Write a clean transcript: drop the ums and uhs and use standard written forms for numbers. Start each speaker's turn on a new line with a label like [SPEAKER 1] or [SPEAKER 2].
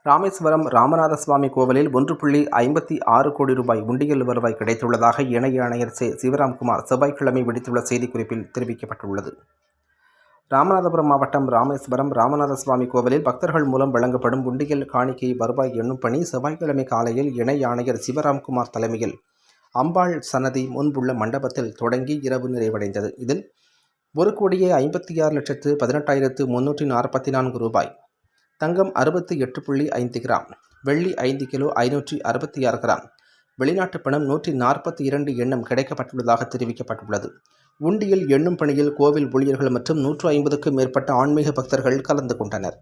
[SPEAKER 1] ராமேஸ்வரம் ராமநாத சுவாமி கோவிலில் 1.56 கோடி ரூபாய் உண்டியல் வருவாய் கிடைத்துள்ளதாக இணை ஆணையர் சிவராம்குமார் செவ்வாய்க்கிழமை விடுத்துள்ள செய்திக்குறிப்பில் தெரிவிக்கப்பட்டுள்ளது. ராமநாதபுரம் மாவட்டம் ராமேஸ்வரம் ராமநாத சுவாமி கோவிலில் பக்தர்கள் மூலம் வழங்கப்படும் உண்டியல் காணிக்கை வருவாய் எண்ணும் பணி செவ்வாய்க்கிழமை காலையில் இணை ஆணையர் சிவராம்குமார் தலைமையில் அம்பாள் சன்னதி முன்புள்ள மண்டபத்தில் தொடங்கி இரவு நிறைவடைந்தது. இதில் 1,56,18,344 ரூபாய், தங்கம் 68.5 கிராம், வெள்ளி 5 கிலோ 566 கிராம், வெளிநாட்டு பணம் 142 எண்ணம் கிடைக்கப்பட்டுள்ளதாக தெரிவிக்கப்பட்டுள்ளது. உண்டியல் எண்ணும் பணியில் கோவில் ஊழியர்கள் மற்றும் 150க்கும் மேற்பட்ட ஆன்மீக பக்தர்கள் கலந்து கொண்டனர்.